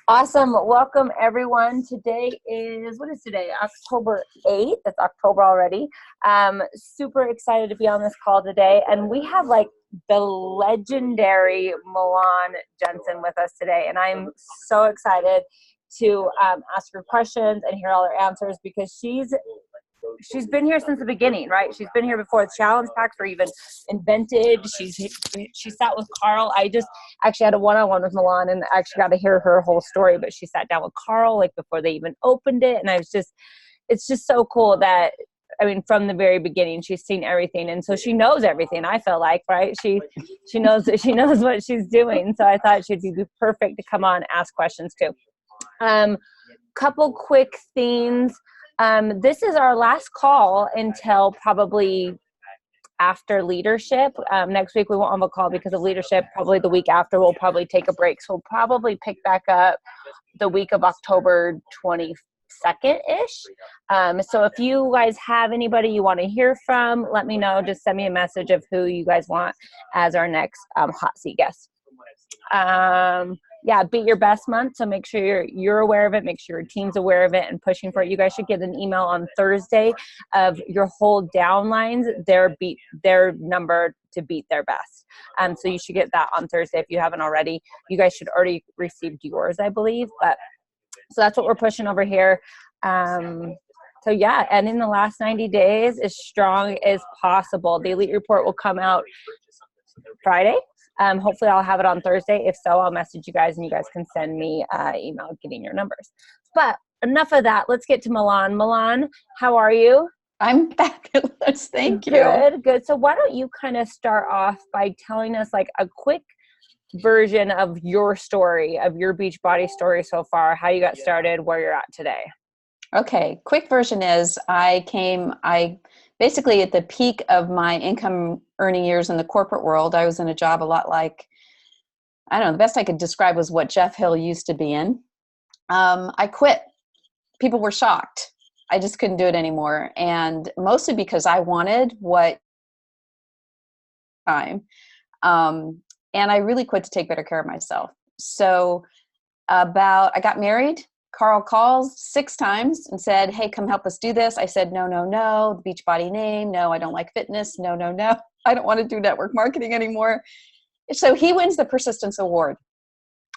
Awesome. Welcome, everyone. What is today? October 8th. It's October already. Super excited to be on this call today. And we have the legendary Milan Jensen with us today. And I'm so excited to ask her questions and hear all her answers because she's been here since the beginning, right? She's been here before the challenge packs were even invented. She sat with Carl. I just actually had a one-on-one with Milan and actually got to hear her whole story, but she sat down with Carl before they even opened it. And it's just so cool that, from the very beginning, she's seen everything. And so she knows everything, I feel like, right? She knows what she's doing. So I thought she'd be perfect to come on and ask questions too. Couple quick themes. This is our last call until probably after leadership. Next week we won't have a call because of leadership. Probably the week after we'll probably take a break. So we'll probably pick back up the week of October 22nd-ish. So if you guys have anybody you want to hear from, let me know. Just send me a message of who you guys want as our next hot seat guest. Beat your best month. So make sure you're aware of it. Make sure your team's aware of it and pushing for it. You guys should get an email on Thursday of your whole downlines, their number to beat their best. So you should get that on Thursday if you haven't already. You guys should already received yours, I believe. So that's what we're pushing over here. And in the last 90 days, as strong as possible. The Elite Report will come out Friday. Hopefully I'll have it on Thursday. If so, I'll message you guys and you guys can send me email getting your numbers. But enough of that. Let's get to Milan. Milan, how are you? I'm fabulous. Thank you. Good. So why don't you kind of start off by telling us a quick version of your story, of your Beachbody story so far, how you got started, where you're at today. Okay. Quick version is I basically at the peak of my income earning years in the corporate world, I was in a job a lot like, I don't know, the best I could describe was what Jeff Hill used to be in. I quit. People were shocked. I just couldn't do it anymore. And mostly because I wanted what time. And I really quit to take better care of myself. So I got married. Carl calls 6 times and said, hey, come help us do this. I said, no, the Beachbody name. No, I don't like fitness. No. I don't want to do network marketing anymore. So he wins the Persistence Award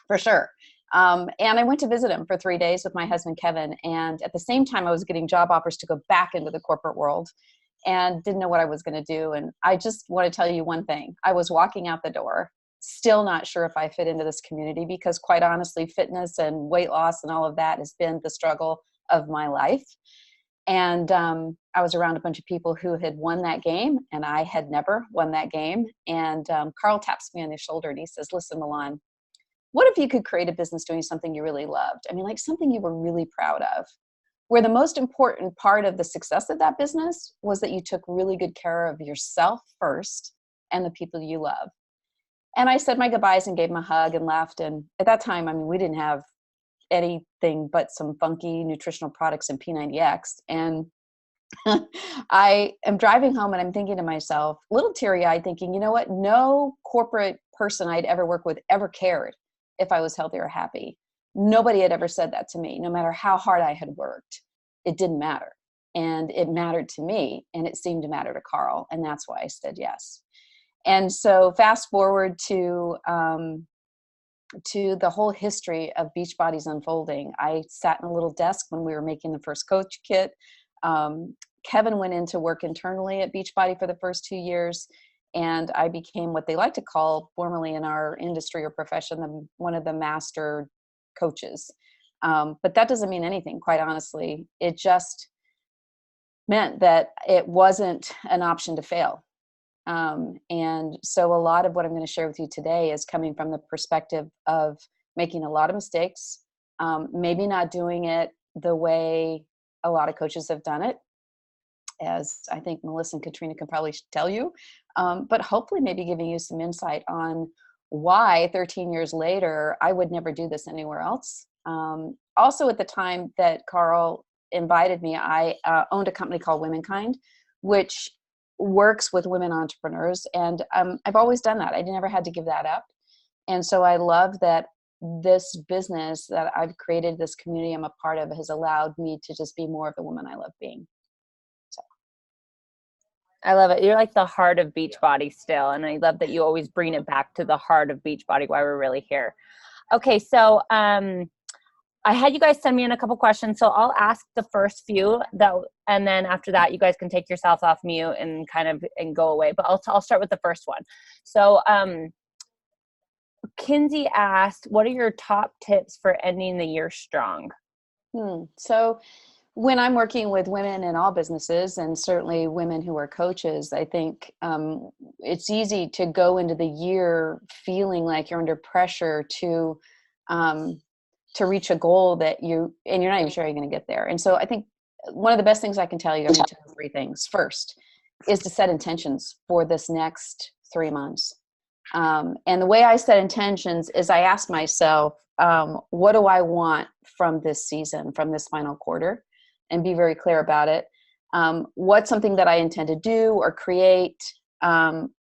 for sure. And I went to visit him for 3 days with my husband, Kevin. And at the same time, I was getting job offers to go back into the corporate world and didn't know what I was going to do. And I just want to tell you one thing. I was walking out the door, still not sure if I fit into this community because quite honestly, fitness and weight loss and all of that has been the struggle of my life. And I was around a bunch of people who had won that game and I had never won that game. And Carl taps me on the shoulder and he says, listen, Milan, what if you could create a business doing something you really loved? Something you were really proud of, where the most important part of the success of that business was that you took really good care of yourself first and the people you love. And I said my goodbyes and gave him a hug and left. And at that time, we didn't have anything but some funky nutritional products and P90X. And I am driving home and I'm thinking to myself, a little teary-eyed, thinking, you know what? No corporate person I'd ever worked with ever cared if I was healthy or happy. Nobody had ever said that to me, no matter how hard I had worked. It didn't matter. And it mattered to me and it seemed to matter to Carl. And that's why I said yes. And so fast forward to the whole history of Beachbody's unfolding. I sat in a little desk when we were making the first coach kit. Kevin went into work internally at Beachbody for the first 2 years. And I became what they like to call formerly in our industry or profession, one of the master coaches. But that doesn't mean anything, quite honestly. It just meant that it wasn't an option to fail. And so a lot of what I'm going to share with you today is coming from the perspective of making a lot of mistakes, maybe not doing it the way a lot of coaches have done it, as I think Melissa and Katrina can probably tell you, but hopefully maybe giving you some insight on why 13 years later, I would never do this anywhere else. Also at the time that Carl invited me, I owned a company called Womenkind, which works with women entrepreneurs. And I've always done that. I never had to give that up. And so I love that this business that I've created, this community I'm a part of, has allowed me to just be more of the woman I love being. So I love it. You're like the heart of Beachbody still. And I love that you always bring it back to the heart of Beachbody, why we're really here. Okay. So, I had you guys send me in a couple questions. So I'll ask the first few and then after that, you guys can take yourselves off mute and and go away. But I'll start with the first one. So, Kinsey asked, what are your top tips for ending the year strong? So when I'm working with women in all businesses, and certainly women who are coaches, I think it's easy to go into the year feeling like you're under pressure to reach a goal that you're not even sure you're going to get there. And so I think one of the best things I can tell you, I'm going to tell you three things. First is to set intentions for this next 3 months. And the way I set intentions is I ask myself, what do I want from this season, from this final quarter? And be very clear about it. What's something that I intend to do or create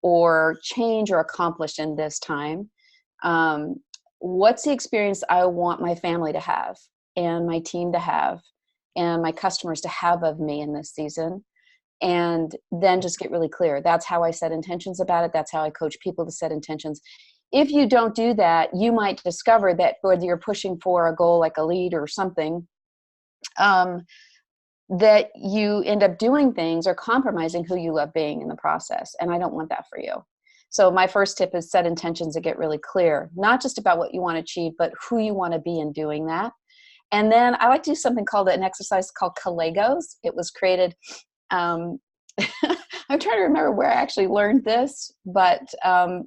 or change or accomplish in this time? What's the experience I want my family to have and my team to have and my customers to have of me in this season? And then just get really clear. That's how I set intentions about it. That's how I coach people to set intentions. If you don't do that, you might discover that whether you're pushing for a goal like a lead or something, that you end up doing things or compromising who you love being in the process. And I don't want that for you. So my first tip is set intentions and get really clear, not just about what you want to achieve, but who you want to be in doing that. And then I like to do something called an exercise called Legos. It was created, I'm trying to remember where I actually learned this, but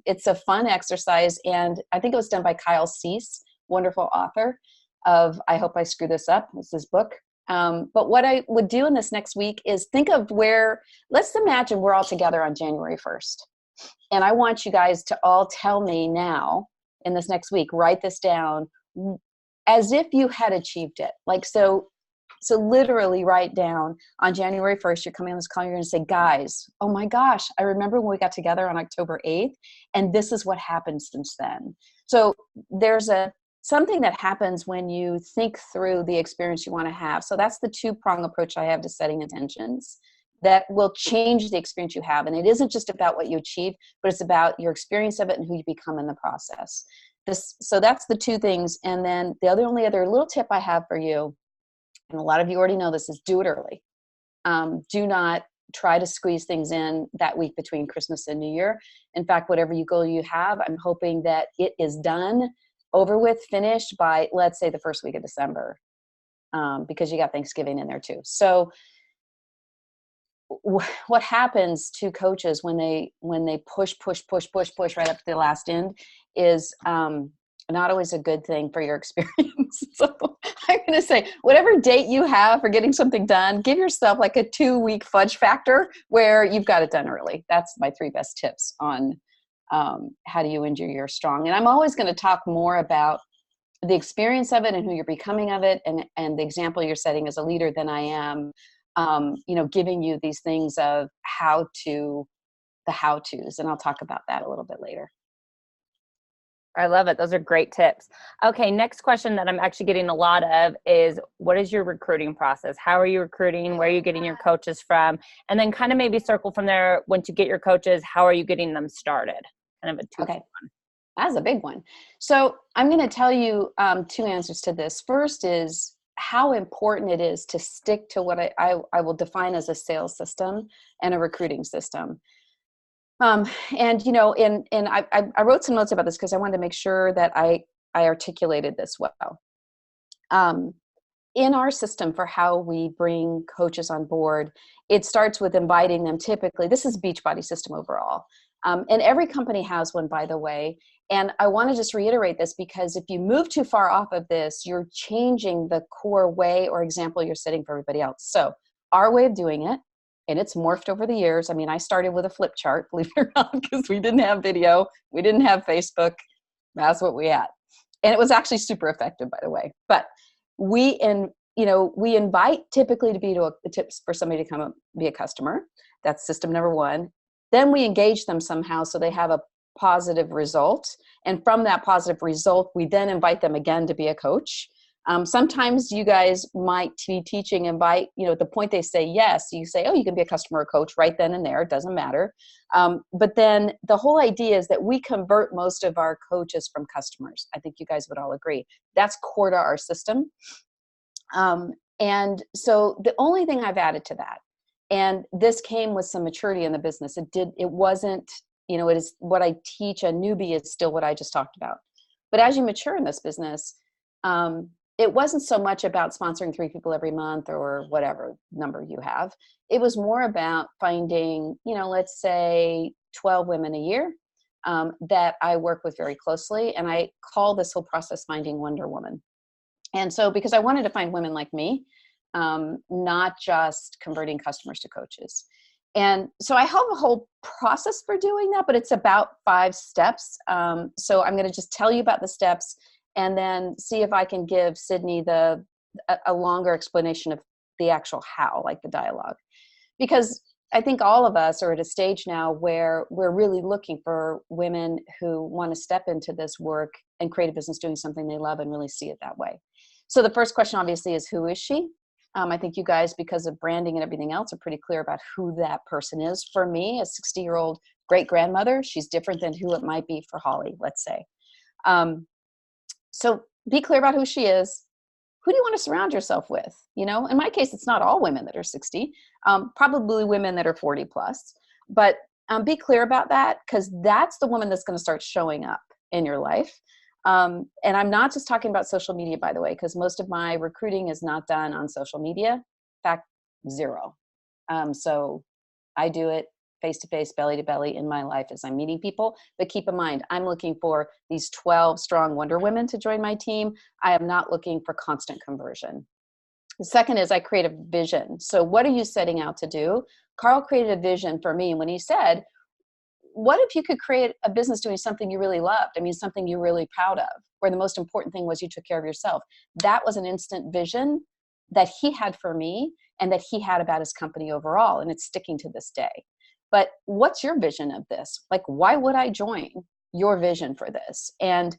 it's a fun exercise. And I think it was done by Kyle Cease, wonderful author of, I hope I screw this up, it's his book. But what I would do in this next week is think of let's imagine we're all together on January 1st. And I want you guys to all tell me now in this next week, write this down as if you had achieved it. Like, so literally write down on January 1st, you're coming on this call, you're going to say, guys, oh my gosh, I remember when we got together on October 8th, and this is what happened since then. So there's something that happens when you think through the experience you want to have. So that's the two-prong approach I have to setting intentions that will change the experience you have. And it isn't just about what you achieve, but it's about your experience of it and who you become in the process. So that's the two things. And then the only other little tip I have for you, and a lot of you already know this, is do it early. Do not try to squeeze things in that week between Christmas and New Year. In fact, whatever goal you have, I'm hoping that it is done, over with, finished by, let's say, the first week of December, because you got Thanksgiving in there too. So what happens to coaches when they push right up to the last end is not always a good thing for your experience. So I'm going to say, whatever date you have for getting something done, give yourself like a 2-week fudge factor where you've got it done early. That's my 3 best tips on how do you end your year strong. And I'm always going to talk more about the experience of it and who you're becoming of it, and the example you're setting as a leader than I am, giving you these things of the how-tos. And I'll talk about that a little bit later. I love it. Those are great tips. Okay, next question that I'm actually getting a lot of is, what is your recruiting process? How are you recruiting? Where are you getting your coaches from? And then kind of maybe circle from there, once you get your coaches, how are you getting them started? Kind of a two. Okay, that's a big one. So I'm going to tell you 2 answers to this. First is how important it is to stick to what I will define as a sales system and a recruiting system. And I wrote some notes about this because I wanted to make sure that I articulated this well. In our system for how we bring coaches on board, it starts with inviting them. Typically, this is Beachbody system overall. And every company has one, by the way. And I want to just reiterate this, because if you move too far off of this, you're changing the core way or example you're setting for everybody else. So our way of doing it, and it's morphed over the years. I mean, I started with a flip chart, believe it or not, because we didn't have video. We didn't have Facebook. That's what we had. And it was actually super effective, by the way. But we invite typically tips for somebody to come up, be a customer. That's system number 1. Then we engage them somehow so they have positive result. And from that positive result, we then invite them again to be a coach. Sometimes you guys might be teaching, invite, at the point they say yes, you say, oh, you can be a customer or coach right then and there. It doesn't matter. But then the whole idea is that we convert most of our coaches from customers. I think you guys would all agree. That's core to our system. And so the only thing I've added to that, and this came with some maturity in the business. It wasn't, it is what I teach a newbie is still what I just talked about. But as you mature in this business, it wasn't so much about sponsoring 3 people every month or whatever number you have. It was more about finding, let's say 12 women a year that I work with very closely. And I call this whole process Finding Wonder Woman. And so because I wanted to find women like me, not just converting customers to coaches. And so I have a whole process for doing that, but it's about 5 steps. So I'm going to just tell you about the steps and then see if I can give Sydney a longer explanation of the actual how, like the dialogue. Because I think all of us are at a stage now where we're really looking for women who want to step into this work and create a business doing something they love and really see it that way. So the first question obviously is, who is she? I think you guys, because of branding and everything else, are pretty clear about who that person is. For me, a 60-year-old great-grandmother, she's different than who it might be for Holly, let's say. So be clear about who she is. Who do you want to surround yourself with? In my case, it's not all women that are 60, probably women that are 40 plus, but be clear about that, because that's the woman that's going to start showing up in your life. And I'm not just talking about social media, by the way, because most of my recruiting is not done on social media. In fact, 0. So I do it face-to-face, belly-to-belly in my life as I'm meeting people. But keep in mind, I'm looking for these 12 strong Wonder Women to join my team. I am not looking for constant conversion. The second is I create a vision. So what are you setting out to do? Carl created a vision for me when he said, what if you could create a business doing something you really loved? Something you're really proud of, where the most important thing was you took care of yourself. That was an instant vision that he had for me and that he had about his company overall. And it's sticking to this day. But what's your vision of this? Like, why would I join your vision for this? And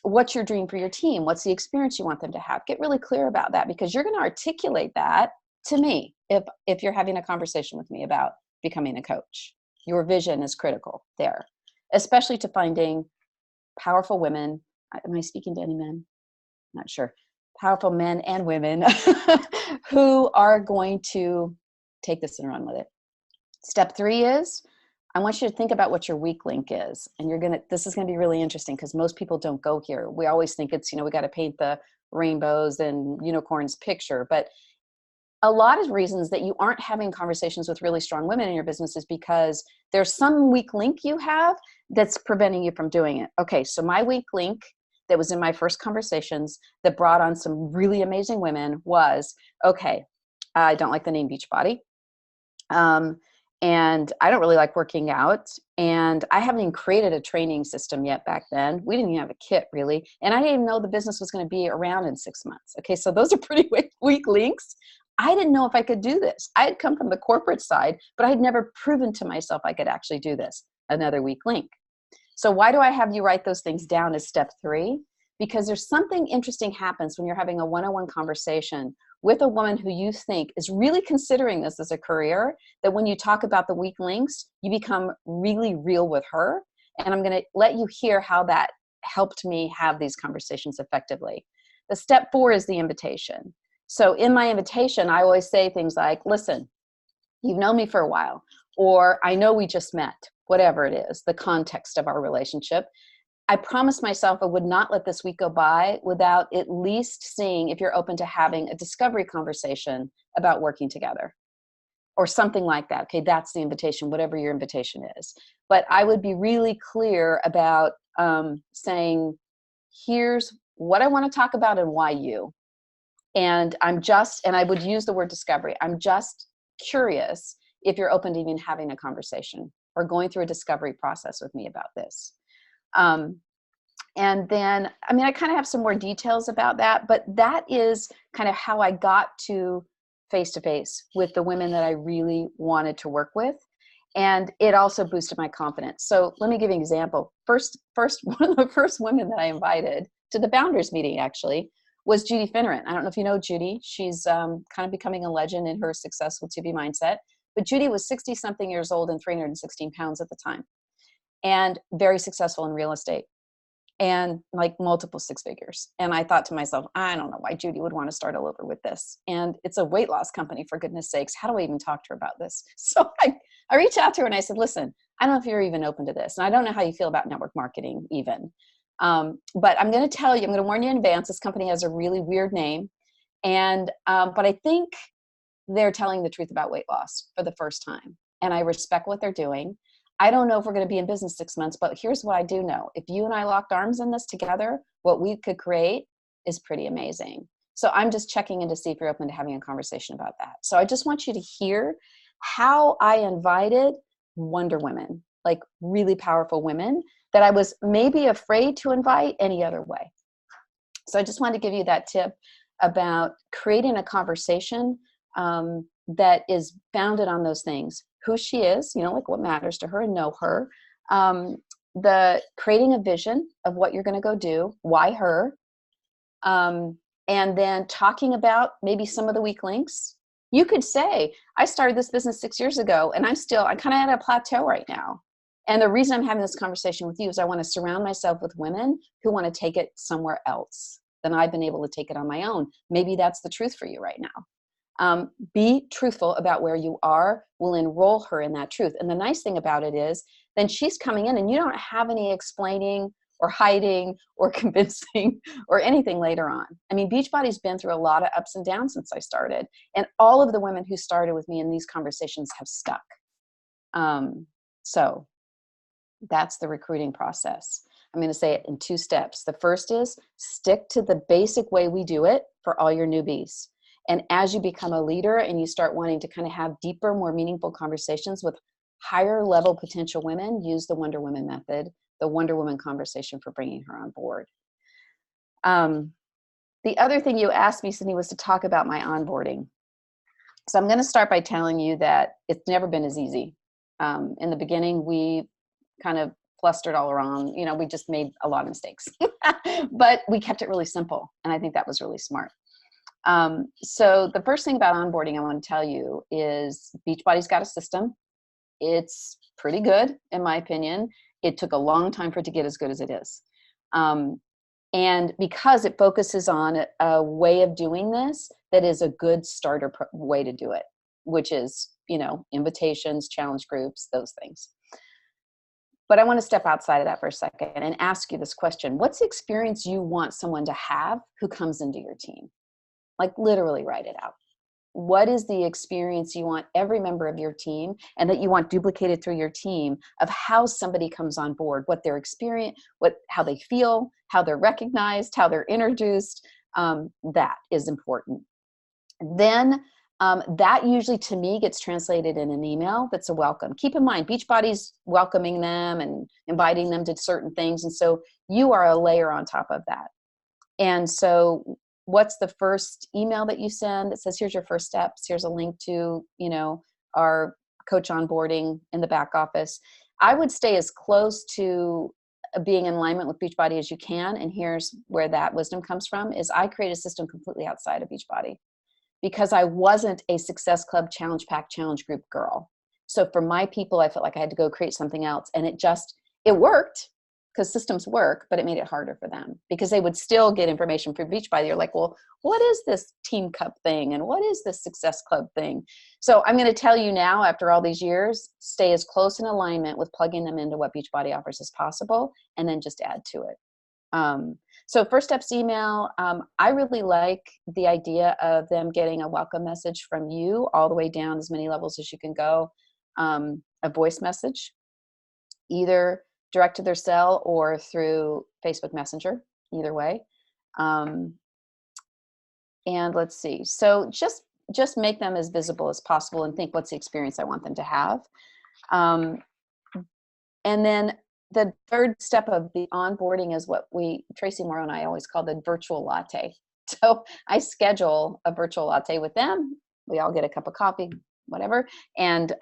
what's your dream for your team? What's the experience you want them to have? Get really clear about that, because you're going to articulate that to me if you're having a conversation with me about becoming a coach. Your vision is critical there, especially to finding powerful women. Am I speaking to any men? Not sure. Powerful men and women who are going to take this and run with it. Step 3 is, I want you to think about what your weak link is. And this is going to be really interesting, because most people don't go here. We always think it's, we got to paint the rainbows and unicorns picture. But a lot of reasons that you aren't having conversations with really strong women in your business is because there's some weak link you have that's preventing you from doing it. Okay, so my weak link that was in my first conversations that brought on some really amazing women was, okay, I don't like the name Beachbody. And I don't really like working out. And I haven't even created a training system yet back then. We didn't even have a kit really. And I didn't even know the business was going to be around in 6 months. Okay, so those are pretty weak links. I didn't know if I could do this. I had come from the corporate side, but I had never proven to myself I could actually do this. Another weak link. So why do I have you write those things down as step 3? Because there's something interesting happens when you're having a one-on-one conversation with a woman who you think is really considering this as a career, that when you talk about the weak links, you become really real with her. And I'm going to let you hear how that helped me have these conversations effectively. The step 4 is the invitation. So in my invitation, I always say things like, listen, you've known me for a while, or I know we just met, whatever it is, the context of our relationship. I promised myself I would not let this week go by without at least seeing if you're open to having a discovery conversation about working together or something like that. Okay, that's the invitation, whatever your invitation is. But I would be really clear about saying, here's what I want to talk about and why you. And I would use the word discovery. I'm just curious if you're open to even having a conversation or going through a discovery process with me about this. And then, I kind of have some more details about that, but that is kind of how I got to face-to-face with the women that I really wanted to work with. And it also boosted my confidence. So let me give you an example. First, one of the first women that I invited to the founders meeting actually was Judy Finneran. I don't know if you know Judy. She's kind of becoming a legend in her successful 2B mindset. But Judy was 60 something years old and 316 pounds at the time, and very successful in real estate, and like multiple six figures. And I thought to myself, I don't know why Judy would want to start all over with this. And it's a weight loss company, for goodness sakes. How do I even talk to her about this? So I reached out to her and I said, listen, I don't know if you're even open to this. And I don't know how you feel about network marketing even. But I'm going to tell you, I'm going to warn you in advance, this company has a really weird name. And, but I think they're telling the truth about weight loss for the first time. And I respect what they're doing. I don't know if we're going to be in business 6 months, but here's what I do know. If you and I locked arms in this together, what we could create is pretty amazing. So I'm just checking in to see if you're open to having a conversation about that. So I just want you to hear how I invited Wonder Women, like really powerful women that I was maybe afraid to invite any other way. So I just wanted to give you that tip about creating a conversation that is founded on those things. Who she is, you know, like what matters to her and know her. The creating a vision of what you're going to go do, why her, and then talking about maybe some of the weak links. You could say, I started this business 6 years ago and I'm kind of at a plateau right now. And the reason I'm having this conversation with you is I want to surround myself with women who want to take it somewhere else than I've been able to take it on my own. Maybe that's the truth for you right now. Be truthful about where you are. We'll enroll her in that truth. And the nice thing about it is then she's coming in and you don't have any explaining or hiding or convincing or anything later on. I mean, Beachbody's been through a lot of ups and downs since I started. And all of the women who started with me in these conversations have stuck. So that's the recruiting process. I'm going to say it in 2 steps. The first is stick to the basic way we do it for all your newbies. And as you become a leader and you start wanting to kind of have deeper, more meaningful conversations with higher level potential women, use the Wonder Woman method, the Wonder Woman conversation for bringing her on board. The other thing you asked me, Sydney, was to talk about my onboarding. So I'm going to start by telling you that it's never been as easy. In the beginning, we kind of flustered all around. You know, we just made a lot of mistakes, but we kept it really simple. And I think that was really smart. So the first thing about onboarding I want to tell you is Beachbody's got a system. It's pretty good, in my opinion. It took a long time for it to get as good as it is. And because it focuses on a way of doing this that is a good starter way to do it, which is, you know, invitations, challenge groups, those things. But I want to step outside of that for a second and ask you this question. What's the experience you want someone to have who comes into your team? Like literally write it out. What is the experience you want every member of your team and that you want duplicated through your team of how somebody comes on board, what their experience, how they feel, how they're recognized, how they're introduced. That is important. Then that usually to me gets translated in an email that's a welcome. Keep in mind, Beachbody's welcoming them and inviting them to certain things. And so you are a layer on top of that. And so what's the first email that you send that says, here's your first steps. Here's a link to, you know, our coach onboarding in the back office. I would stay as close to being in alignment with Beachbody as you can. And here's where that wisdom comes from is I create a system completely outside of Beachbody because I wasn't a Success Club Challenge Pack Challenge Group girl. So for my people, I felt like I had to go create something else. And it worked. Because systems work, but it made it harder for them because they would still get information from Beachbody. You're like, well, what is this Team Cup thing? And what is this Success Club thing? So I'm going to tell you now, after all these years, stay as close in alignment with plugging them into what Beachbody offers as possible, and then just add to it. So first steps email, I really like the idea of them getting a welcome message from you all the way down as many levels as you can go. A voice message, either direct to their cell or through Facebook Messenger, either way. And let's see. So just make them as visible as possible and think what's the experience I want them to have. And then the third step of the onboarding is what Tracy Morrow and I always call the virtual latte. So I schedule a virtual latte with them. We all get a cup of coffee, whatever. And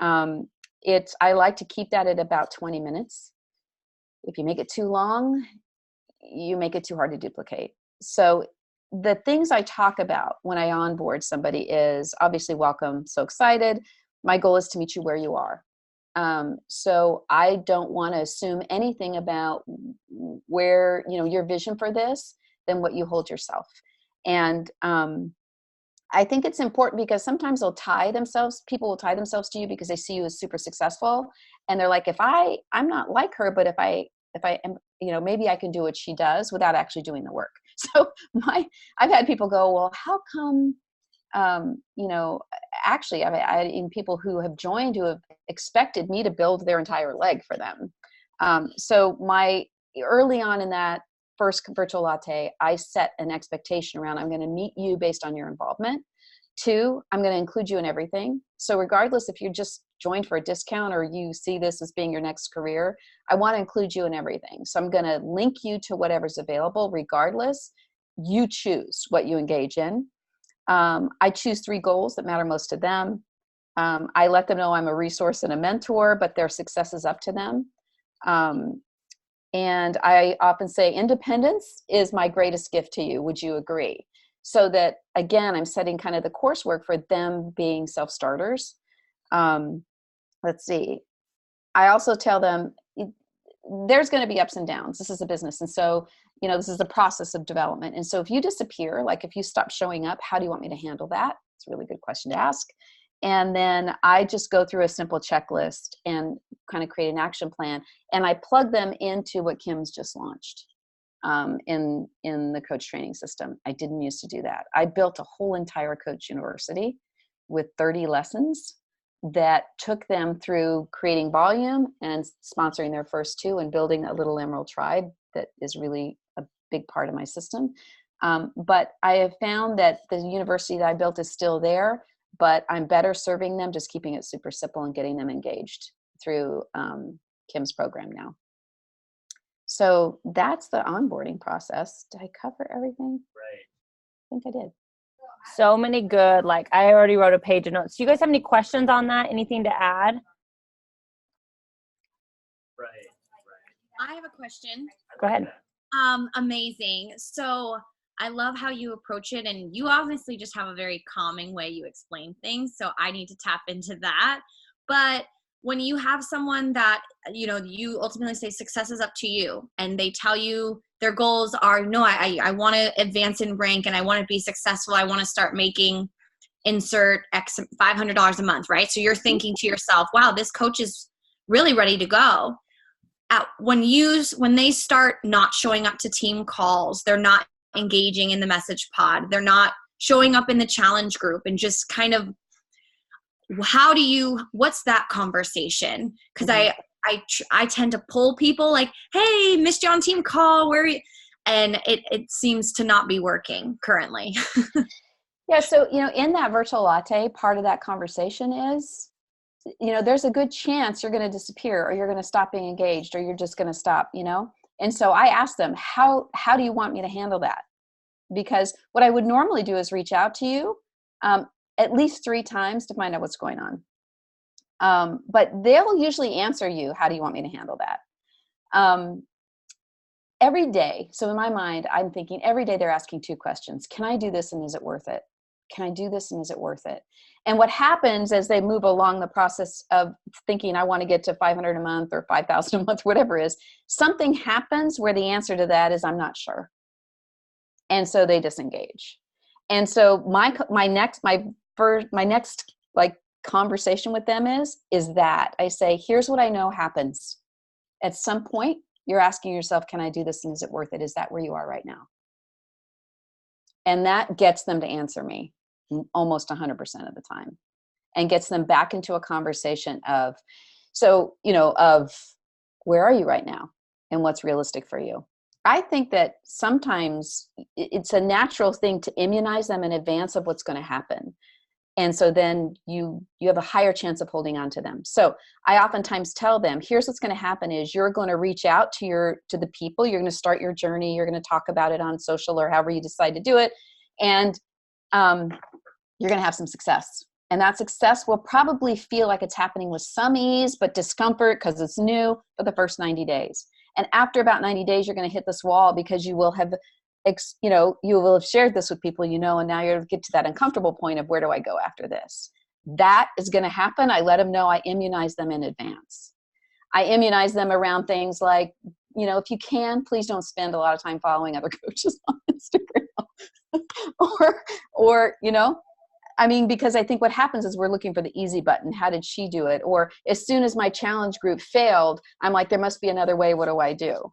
I like to keep that at about 20 minutes. If you make it too long, you make it too hard to duplicate. So the things I talk about when I onboard somebody is obviously welcome, so excited. My goal is to meet you where you are. So I don't want to assume anything about where, your vision for this than what you hold yourself. And I think it's important because sometimes people will tie themselves to you because they see you as super successful. And they're like, I'm not like her, but if I am, maybe I can do what she does without actually doing the work. So I've had people go, well, how come, actually I've even people who have joined who have expected me to build their entire leg for them. So early on in that first virtual latte, I set an expectation around, I'm going to meet you based on your involvement. 2, I'm going to include you in everything. So regardless if you just joined for a discount or you see this as being your next career, I want to include you in everything. So I'm going to link you to whatever's available. Regardless, you choose what you engage in. I choose 3 goals that matter most to them. I let them know I'm a resource and a mentor, but their success is up to them. And I often say, independence is my greatest gift to you. Would you agree? So that, again, I'm setting kind of the coursework for them being self-starters. Let's see. I also tell them there's going to be ups and downs. This is a business. And so, this is the process of development. And so if you disappear, like if you stop showing up, how do you want me to handle that? It's a really good question to ask. And then I just go through a simple checklist and kind of create an action plan. And I plug them into what Kim's just launched in the coach training system. I didn't used to do that. I built a whole entire coach university with 30 lessons that took them through creating volume and sponsoring their first 2 and building a little Emerald tribe that is really a big part of my system. But I have found that the university that I built is still there, but I'm better serving them, just keeping it super simple and getting them engaged through Kim's program now. So that's the onboarding process. Did I cover everything? Right. I think I did. So many good, I already wrote a page of notes. Do you guys have any questions on that? Anything to add? Right. I have a question. Go ahead. Amazing. So I love how you approach it, and you obviously just have a very calming way you explain things. So I need to tap into that. But when you have someone that, you ultimately say success is up to you, and they tell you their goals are, no, I want to advance in rank and I want to be successful. I want to start making insert X $500 a month, right? So you're thinking to yourself, wow, this coach is really ready to go. When they start not showing up to team calls, they're not engaging in the message pod, they're not showing up in the challenge group, and just kind of, what's that conversation? Because I tend to pull people like, hey, missed you on team call, where are you? And it seems to not be working currently. Yeah. So, in that virtual latte, part of that conversation is, there's a good chance you're going to disappear, or you're going to stop being engaged, or you're just going to stop, And so I ask them, how do you want me to handle that? Because what I would normally do is reach out to you at least 3 times to find out what's going on. But they'll usually answer you, how do you want me to handle that? Every day. So in my mind, I'm thinking every day they're asking 2 questions. Can I do this, and is it worth it? Can I do this, and is it worth it? And what happens as they move along the process of thinking, I want to get to 500 a month or 5,000 a month, whatever it is, something happens where the answer to that is, I'm not sure. And so they disengage. And so my next conversation with them is that I say, here's what I know happens. At some point, you're asking yourself, can I do this, and is it worth it? Is that where you are right now? And that gets them to answer me almost 100% of the time, and gets them back into a conversation of where are you right now and what's realistic for you. I think that sometimes it's a natural thing to immunize them in advance of what's going to happen. And so then you have a higher chance of holding on to them. So I oftentimes tell them, here's what's going to happen is you're going to reach out to the people, you're going to start your journey, you're going to talk about it on social or however you decide to do it. And you're going to have some success. And that success will probably feel like it's happening with some ease, but discomfort because it's new for the first 90 days. And after about 90 days, you're going to hit this wall because you will have, you will have shared this with people, and now you're going to get to that uncomfortable point of where do I go after this? That is going to happen. I let them know. I immunize them in advance. I immunize them around things like, if you can, please don't spend a lot of time following other coaches on Instagram because I think what happens is we're looking for the easy button. How did she do it? Or as soon as my challenge group failed, I'm like, there must be another way. What do I do?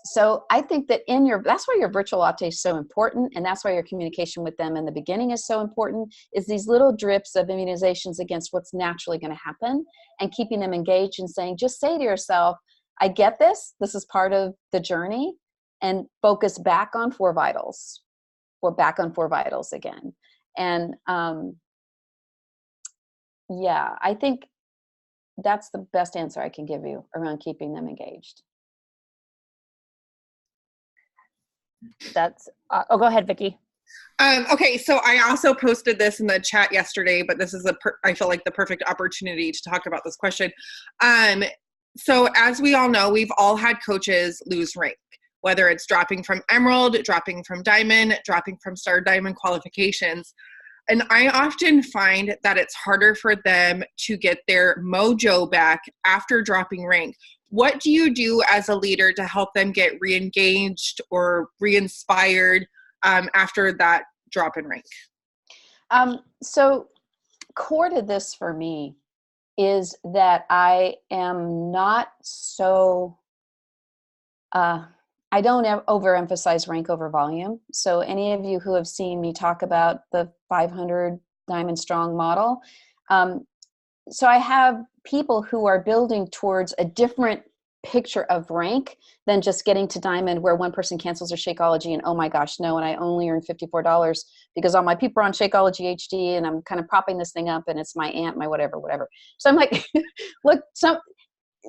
So I think that that's why your virtual latte is so important. And that's why your communication with them in the beginning is so important, is these little drips of immunizations against what's naturally going to happen, and keeping them engaged and saying, just say to yourself, I get this. This is part of the journey, and focus back on 4 vitals. We're back on 4 vitals again. And I think that's the best answer I can give you around keeping them engaged. That's go ahead, Vicki. Okay, so I also posted this in the chat yesterday, but this is I feel like the perfect opportunity to talk about this question. So as we all know, we've all had coaches lose rank, whether it's dropping from Emerald, dropping from Diamond, dropping from Star Diamond qualifications. And I often find that it's harder for them to get their mojo back after dropping rank. What do you do as a leader to help them get re-engaged or re-inspired after that drop in rank? So core to this for me is that I am not so, I don't overemphasize rank over volume. So any of you who have seen me talk about the 500 Diamond Strong model, so I have people who are building towards a different picture of rank than just getting to Diamond, where one person cancels their Shakeology and, oh my gosh, no, and I only earn $54 because all my people are on Shakeology HD, and I'm kind of propping this thing up, and it's my aunt, my whatever. So I'm like, look,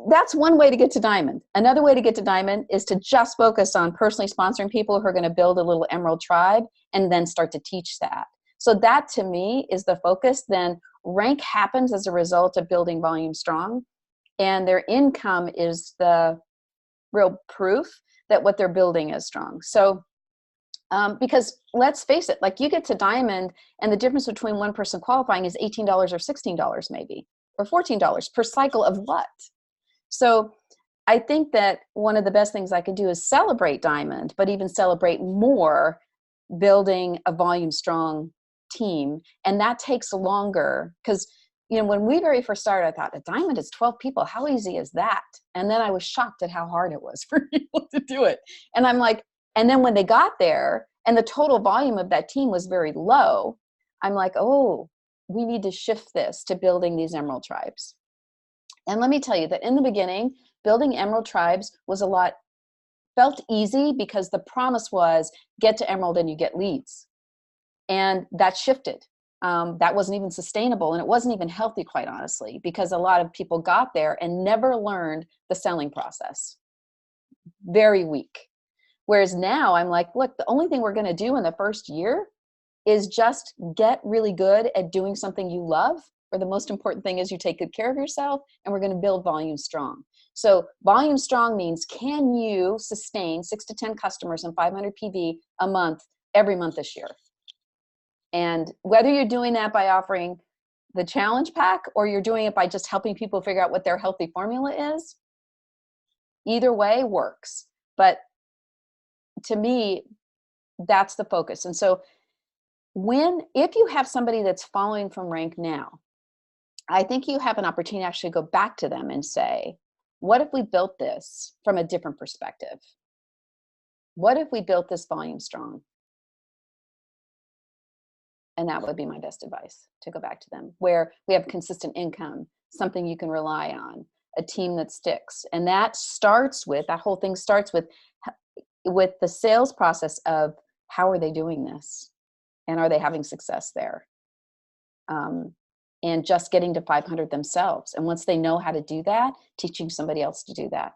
that's one way to get to Diamond. Another way to get to Diamond is to just focus on personally sponsoring people who are going to build a little Emerald tribe and then start to teach that. So that to me is the focus. Then rank happens as a result of building Volume Strong, and their income is the real proof that what they're building is strong. So because let's face it, like you get to Diamond and the difference between one person qualifying is $18 or $16 maybe, or $14 per cycle of what? So I think that one of the best things I could do is celebrate Diamond, but even celebrate more building a Volume Strong team. And that takes longer because, when we very first started, I thought, a Diamond is 12 people. How easy is that? And then I was shocked at how hard it was for people to do it. And I'm like, and then when they got there and the total volume of that team was very low, I'm like, oh, we need to shift this to building these Emerald tribes. And let me tell you that in the beginning, building Emerald tribes felt easy because the promise was get to Emerald and you get leads. And that shifted. That wasn't even sustainable, and it wasn't even healthy, quite honestly, because a lot of people got there and never learned the selling process. Very weak. Whereas now I'm like, look, the only thing we're going to do in the first year is just get really good at doing something you love, or the most important thing is you take good care of yourself, and we're going to build Volume Strong. So Volume Strong means, can you sustain 6 to 10 customers and 500 PV a month, every month this year? And whether you're doing that by offering the challenge pack or you're doing it by just helping people figure out what their healthy formula is, either way works. But to me, that's the focus. And so if you have somebody that's following from rank now, I think you have an opportunity to actually go back to them and say, what if we built this from a different perspective? What if we built this Volume Strong? And that would be my best advice, to go back to them, where we have consistent income, something you can rely on, a team that sticks. And that whole thing starts with the sales process of, how are they doing this? And are they having success there? And just getting to 500 themselves. And once they know how to do that, teaching somebody else to do that.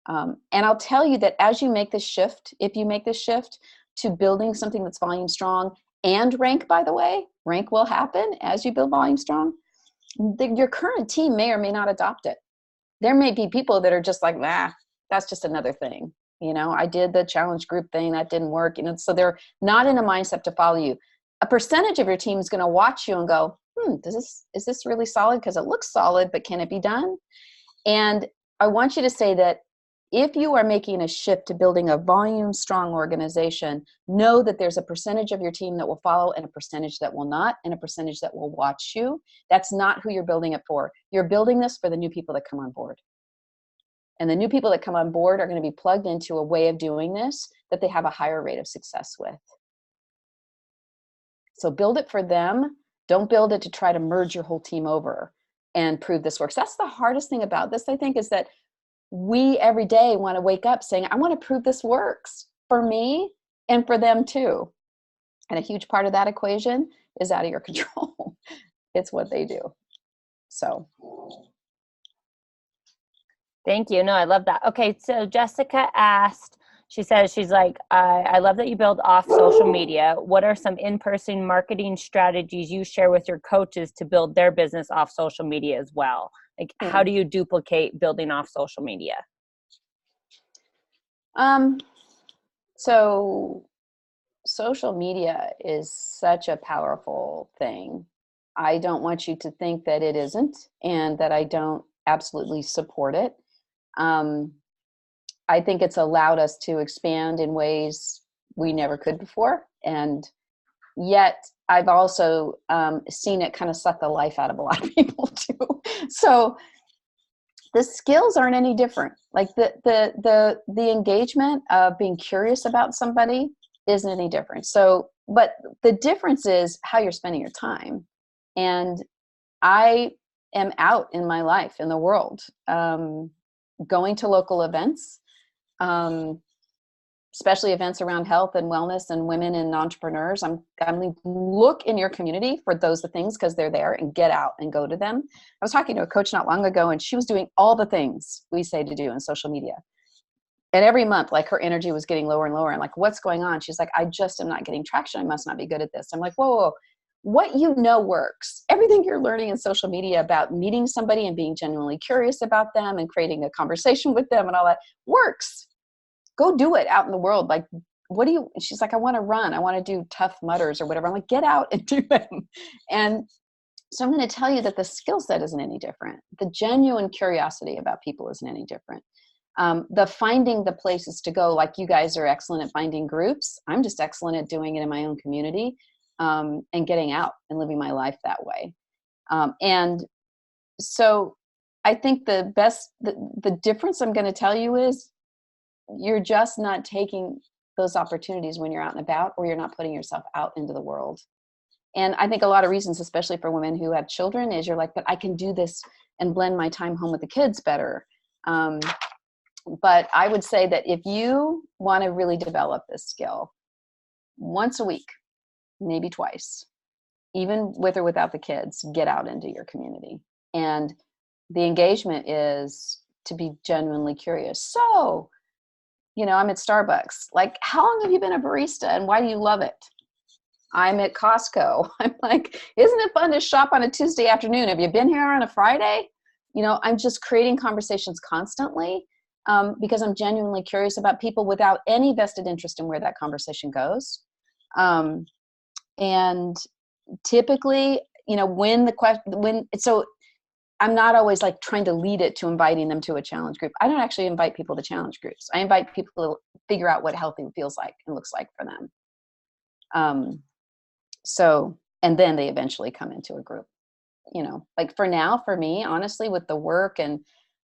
And I'll tell you that as you make this shift, if you make this shift to building something that's Volume Strong and rank, by the way, rank will happen as you build volume strong. Your current team may or may not adopt it. There may be people that are just like, that's just another thing. I did the challenge group thing, that didn't work. So they're not in a mindset to follow you. A percentage of your team is going to watch you and go, is this really solid? Because it looks solid, but can it be done? And I want you to say that if you are making a shift to building a volume strong organization, know that there's a percentage of your team that will follow and a percentage that will not, and a percentage that will watch you. That's not who you're building it for. You're building this for the new people that come on board. And the new people that come on board are going to be plugged into a way of doing this that they have a higher rate of success with. So build it for them. Don't build it to try to merge your whole team over and prove this works. That's the hardest thing about this, I think, is that we every day want to wake up saying, I want to prove this works for me and for them too. And a huge part of that equation is out of your control. It's what they do. So. Thank you. No, I love that. Okay. So Jessica asked, she says, she's like, I love that you build off social media. What are some in-person marketing strategies you share with your coaches to build their business off social media as well? Like, how do you duplicate building off social media? So social media is such a powerful thing. I don't want you to think that it isn't, and that I don't absolutely support it. I think it's allowed us to expand in ways we never could before. And yet I've also seen it kind of suck the life out of a lot of people too. So the skills aren't any different. Like the engagement of being curious about somebody isn't any different. So, but the difference is how you're spending your time. And I am out in my life, in the world, going to local events, especially events around health and wellness and women and entrepreneurs. I'm look in your community for those things because they're there, and get out and go to them. I was talking to a coach not long ago, and she was doing all the things we say to do in social media. And every month, like, her energy was getting lower and lower. I'm like, what's going on? She's like, I just am not getting traction. I must not be good at this. I'm like, whoa. What works. Everything you're learning in social media about meeting somebody and being genuinely curious about them and creating a conversation with them and all that works. Go do it out in the world. Like, she's like, I want to run. I want to do Tough Mudders or whatever. I'm like, get out and do them. And so I'm going to tell you that the skill set isn't any different. The genuine curiosity about people isn't any different. The finding the places to go, like you guys are excellent at finding groups. I'm just excellent at doing it in my own community, and getting out and living my life that way. And so I think the difference I'm going to tell you is you're just not taking those opportunities when you're out and about, or you're not putting yourself out into the world. And I think a lot of reasons, especially for women who have children, is you're like, but I can do this and blend my time home with the kids better. But I would say that if you want to really develop this skill, once a week, maybe twice, even with or without the kids, get out into your community. And the engagement is to be genuinely curious. So, I'm at Starbucks. Like, how long have you been a barista and why do you love it? I'm at Costco. I'm like, isn't it fun to shop on a Tuesday afternoon? Have you been here on a Friday? I'm just creating conversations constantly, because I'm genuinely curious about people without any vested interest in where that conversation goes. And typically, so I'm not always like trying to lead it to inviting them to a challenge group. I don't actually invite people to challenge groups. I invite people to figure out what healthy feels like and looks like for them. And then they eventually come into a group, like for now, for me, honestly, with the work and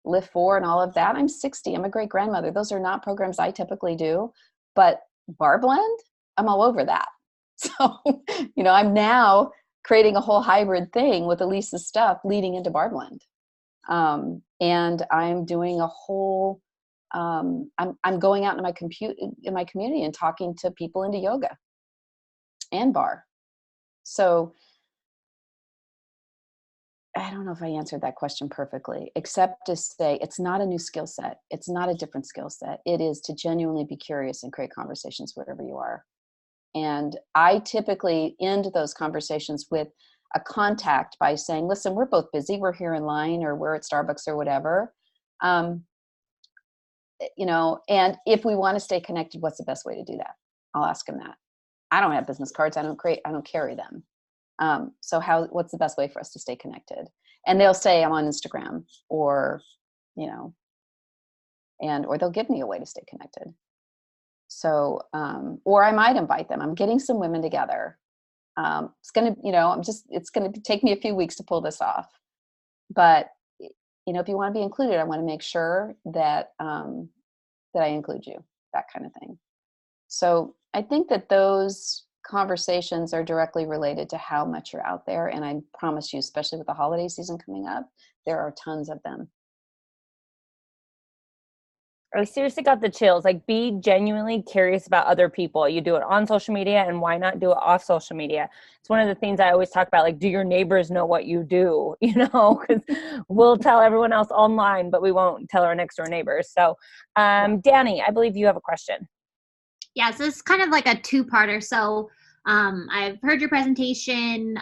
Lift 4 and all of that, I'm 60. I'm a great grandmother. Those are not programs I typically do, but Bar Blend, I'm all over that. So, I'm now creating a whole hybrid thing with Elisa's stuff leading into Bar Blend. And I'm doing a whole, I'm going out in my community and talking to people into yoga and bar. So I don't know if I answered that question perfectly, except to say it's not a new skill set. It's not a different skill set. It is to genuinely be curious and create conversations wherever you are. And I typically end those conversations with a contact by saying, listen, we're both busy. We're here in line, or we're at Starbucks or whatever. And if we want to stay connected, what's the best way to do that? I'll ask them that. I don't have business cards. I don't carry them. So what's the best way for us to stay connected? And they'll say, I'm on Instagram, or they'll give me a way to stay connected. So, or I might invite them. I'm getting some women together. It's going to take me a few weeks to pull this off. But, if you want to be included, I want to make sure that I include you, that kind of thing. So I think that those conversations are directly related to how much you're out there. And I promise you, especially with the holiday season coming up, there are tons of them. I seriously got the chills. Like, be genuinely curious about other people. You do it on social media, and why not do it off social media? It's one of the things I always talk about. Like, do your neighbors know what you do? Because we'll tell everyone else online, but we won't tell our next door neighbors. So, Danny, I believe you have a question. Yeah, so it's kind of like a two-parter. So I've heard your presentation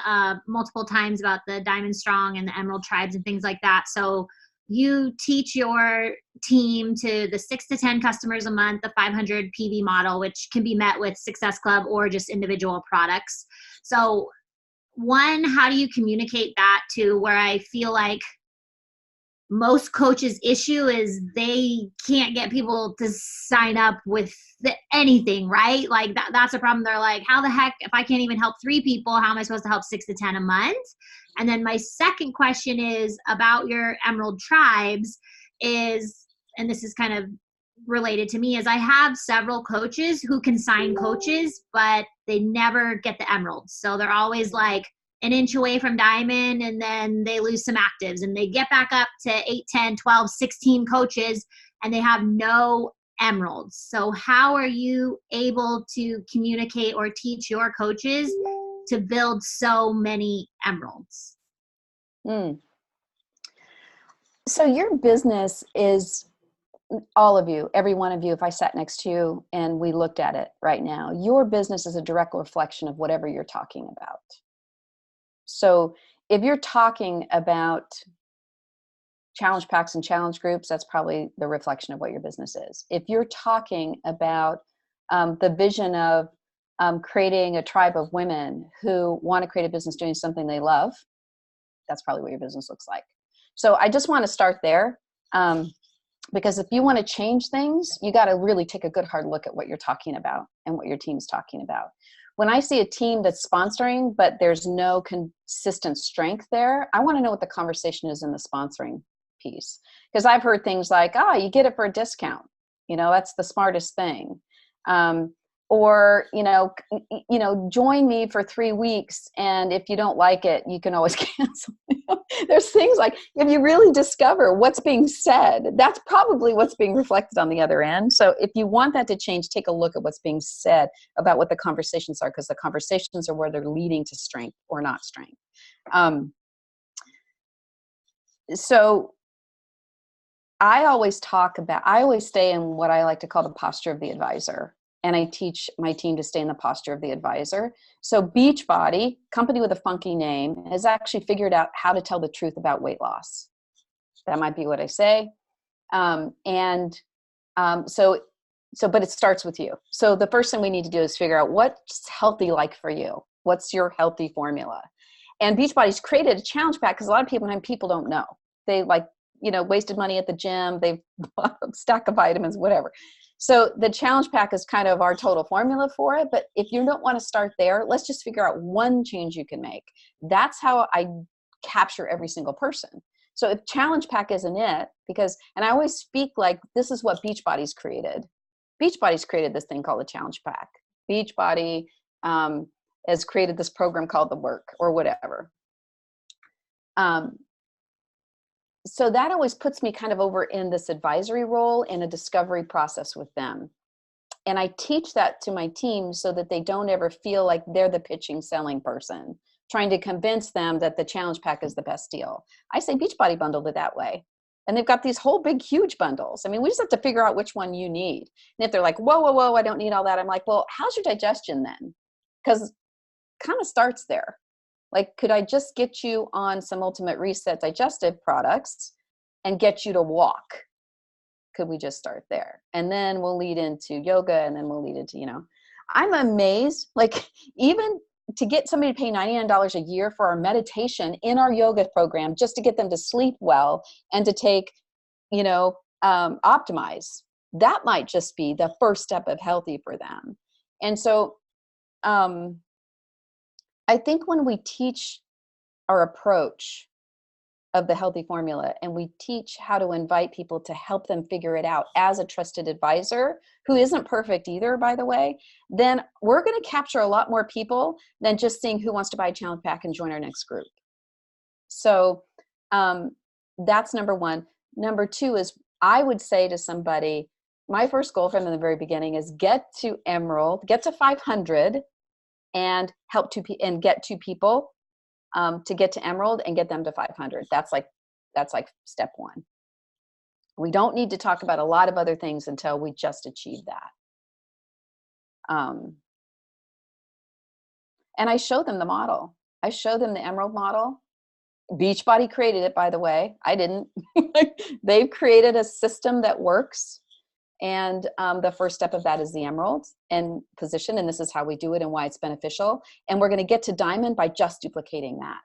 multiple times about the Diamond Strong and the Emerald Tribes and things like that. So you teach your team to the 6 to 10 customers a month, the 500 PV model, which can be met with Success Club or just individual products. So one, how do you communicate that to where I feel like most coaches' issue is they can't get people to sign up with anything, right? Like that's a problem. They're like, how the heck, if I can't even help 3 people, how am I supposed to help 6 to 10 a month? And then my second question is about your Emerald Tribes and this is kind of related to me, is I have several coaches who can sign coaches, but they never get the Emeralds. So they're always like an inch away from diamond, and then they lose some actives and they get back up to 8, 10, 12, 16 coaches, and they have no emeralds. So how are you able to communicate or teach your coaches to build so many emeralds? So your business is, all of you, every one of you, if I sat next to you and we looked at it right now, your business is a direct reflection of whatever you're talking about. So if you're talking about challenge packs and challenge groups, that's probably the reflection of what your business is. If you're talking about the vision of creating a tribe of women who want to create a business doing something they love, that's probably what your business looks like. So I just want to start there, because if you want to change things, you got to really take a good hard look at what you're talking about and what your team's talking about. When I see a team that's sponsoring, but there's no consistent strength there, I want to know what the conversation is in the sponsoring piece. Because I've heard things like, you get it for a discount. That's the smartest thing. Or, join me for 3 weeks, and if you don't like it, you can always cancel. There's things like, if you really discover what's being said, that's probably what's being reflected on the other end. So if you want that to change, take a look at what's being said about what the conversations are, because the conversations are where they're leading to strength or not strength. So I always stay in what I like to call the posture of the advisor. And I teach my team to stay in the posture of the advisor. So Beachbody, company with a funky name, has actually figured out how to tell the truth about weight loss. That might be what I say. But it starts with you. So the first thing we need to do is figure out what's healthy like for you. What's your healthy formula? And Beachbody's created a challenge pack because a lot of people don't know. They wasted money at the gym. They've bought a stack of vitamins, whatever. So the challenge pack is kind of our total formula for it. But if you don't want to start there, let's just figure out one change you can make. That's how I capture every single person. So if challenge pack isn't it, and I always speak like this is what Beachbody's created. Beachbody's created this thing called the challenge pack. Beachbody has created this program called the work or whatever. So that always puts me kind of over in this advisory role in a discovery process with them. And I teach that to my team so that they don't ever feel like they're the pitching, selling person, trying to convince them that the challenge pack is the best deal. I say Beachbody bundled it that way. And they've got these whole big, huge bundles. I mean, we just have to figure out which one you need. And if they're like, whoa, I don't need all that. I'm like, well, how's your digestion then? because kind of starts there. Like, could I just get you on some Ultimate Reset digestive products and get you to walk? Could we just start there? And then we'll lead into yoga, and then we'll lead into, I'm amazed, like, even to get somebody to pay $99 a year for our meditation in our yoga program, just to get them to sleep well and to take, Optimize, that might just be the first step of healthy for them. And so I think when we teach our approach of the healthy formula, and we teach how to invite people to help them figure it out as a trusted advisor, who isn't perfect either, by the way, then we're going to capture a lot more people than just seeing who wants to buy a challenge pack and join our next group. So that's number one. Number two is, I would say to somebody, my first goal from the very beginning is get to Emerald, get to 500, and get two people to get to Emerald and get them to 500. That's like step one. We don't need to talk about a lot of other things until we just achieve that. And I show them the model. I show them the Emerald model. Beachbody created it, by the way. I didn't. They've created a system that works. And the first step of that is the Emerald and position. And this is how we do it and why it's beneficial. And we're going to get to Diamond by just duplicating that.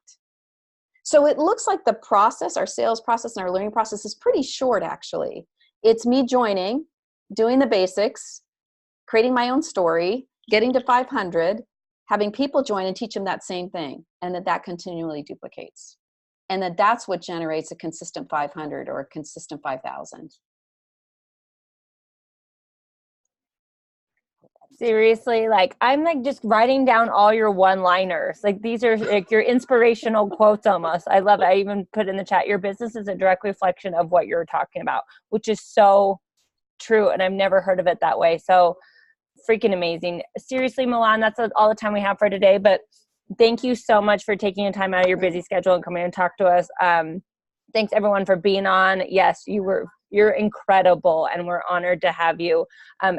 So it looks like the process, our sales process and our learning process, is pretty short, actually. It's me joining, doing the basics, creating my own story, getting to 500, having people join and teach them that same thing. And that continually duplicates. And that's what generates a consistent 500 or a consistent 5,000. Seriously, like, I'm like just writing down all your one-liners. Like, these are like your inspirational quotes almost. I love it. I even put in the chat, your business is a direct reflection of what you're talking about, which is so true. And I've never heard of it that way. So freaking amazing. Seriously, Milan, that's all the time we have for today. But thank you so much for taking the time out of your busy schedule and coming and talk to us. Thanks everyone for being on. Yes, you're incredible, and we're honored to have you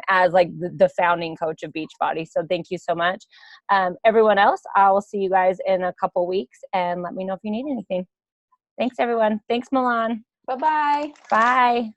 as like the founding coach of Beachbody. So thank you so much. Everyone else, I will see you guys in a couple weeks, and let me know if you need anything. Thanks everyone. Thanks Milan. Bye-bye. Bye.